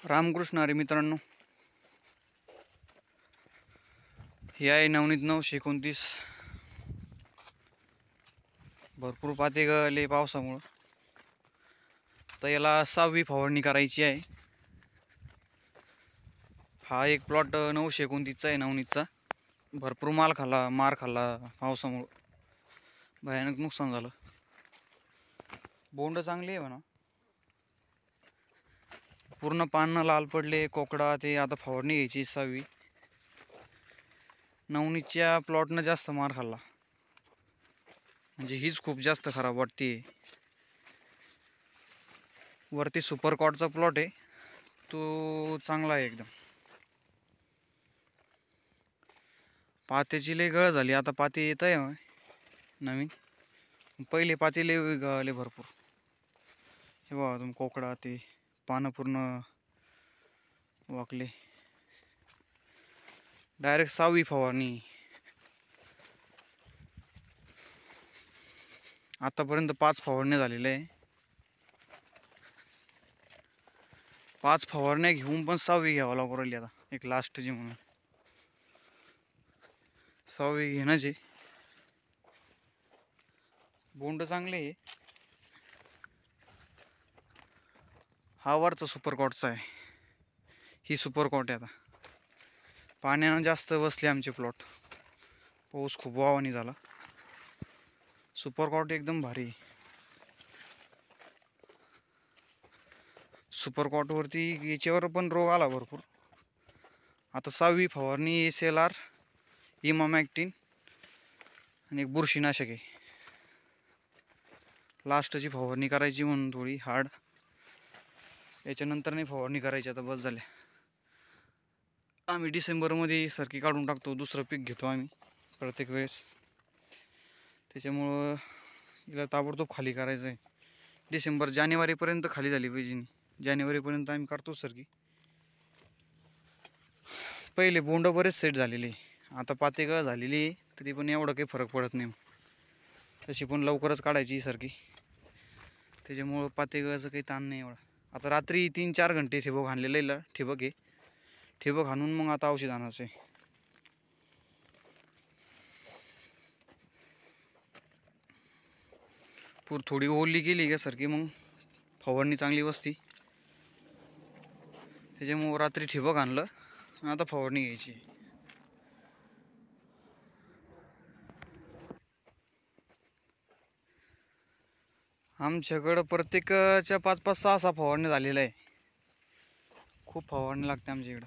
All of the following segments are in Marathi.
रामकृष्ण हरी मित्रांनो, हे आहे नवनीत 929. भरपूर पाते गळले पावसामुळं. तर याला 6वी फवारणी करायची आहे. हा एक प्लॉट 929चा आहे नवनीतचा. भरपूर मार खाल्ला पावसामुळं, भयानक नुकसान झालं. बोंड चांगली आहे म्हणा, पूर्ण पानं लाल पडले, कोकडा ते. आता फवारणी घ्यायची 6वी. नवनीतच्या प्लॉटनं जास्त मार खाल्ला, म्हणजे हीच खूप जास्त खराब वाटते. वरती सुपर कॉटचा प्लॉट आहे, तो चांगला आहे एकदम. पात्याची लय गळ झाली. आता पाते येत आहे नवीन, पहिले पाते लय गळाले भरपूर. हे बघा तुम्ही, कोकडा ते पानं पूर्ण वाकले. डायरेक्ट 6वी फवारणी. आतापर्यंत 5 फवारण्या झालेल्या आहे. 5 फवारण्या घेऊन पण 6वी घ्यावं लागू राहिली. आता एक लास्टची म्हणून 6वी घेण्याचे. बोंड चांगले आहे. हा वरचा सुपर कॉटचा आहे, ही सुपर कॉट आहे. आता पाण्यानं जास्त बसले आमचे प्लॉट, पाऊस खूप वावानी झाला. सुपर कॉट एकदम भारी. सुपर कॉट वरती याच्यावर पण रोग आला भरपूर. आता 6वी फवारणी SLR, इमामॅक्टिन आणि एक बुरशीनाशक आहे. लास्टची फवारणी करायची म्हणून थोडी हार्ड. याच्यानंतर नाही फवारणी करायची, आता बस झाल्या. आम्ही डिसेंबरमध्ये सरकी काढून टाकतो, दुसरं पीक घेतो आम्ही प्रत्येक वेळेस. त्याच्यामुळं हिला ताबडतोब खाली करायचं आहे. जानेवारीपर्यंत खाली झाली पाहिजे. जानेवारीपर्यंत आम्ही करतो सरकी. पहिले बोंड बरेच सेट झालेले, आता पातेगळ झालेली, तरी पण एवढं काही फरक पडत नाही. तशी पण लवकरच काढायची सरकी, त्याच्यामुळं पातेगळाचं काही ताण नाही एवढा. आता रात्री 3-4 घंटे ठिबक आणलेलं आहे. ठिबक आहे, ठिबक आणून मग आता औषध आणायचं आहे. थोडी ओली गेली का सारखी, मग फवारणी चांगली बसती. त्याच्यामुळं रात्री ठिबक आणलं, आता फवारणी घ्यायची. आमच्याकडं प्रत्येकाच्या 5-5, 6-6 फवारणी झालेल्या आहे. खूप फवारणी लागते आमच्या इकडं.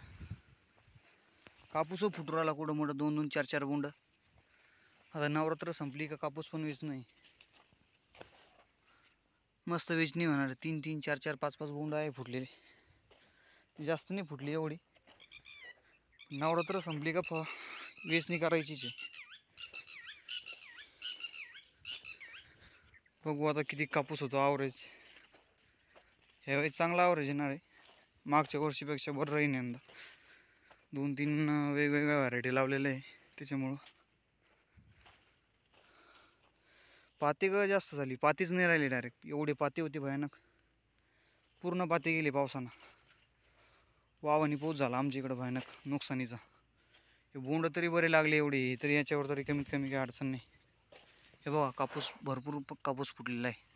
कापूस फुटू राहिला कुठं मोठं, 2-2, 4-4 बोंड. आता नवरात्र संपली का कापूस पण वेच नाही. मस्त वेचणी होणार. 3-3, 4-4, 5-5 बोंड आहे फुटलेले. जास्त नाही फुटली एवढी. नवरात्र संपली का वेचणी करायचीच आहे. बघू आता किती कापूस होतो ॲव्हरेज. ह्यावेळेस चांगला ॲव्हरेज येणार आहे, मागच्या वर्षीपेक्षा बरं राहीन यंदा. 2-3 वेगवेगळ्या व्हरायटी लावलेल्या आहे, त्याच्यामुळं पाते जास्त झाली. पातीच नाही राहिली डायरेक्ट. एवढे पाते होते भयानक, पूर्ण पाते गेले पावसानं. वावानी पाऊस झाला आमच्या इकडं भयानक नुकसानीचा. हे बोंड तरी बरे लागले एवढे, तरी याच्यावर तरी कमीत कमी काही अडचण नाही. हे बघा, कापूस भरपूर कापूस फुटलेला आहे.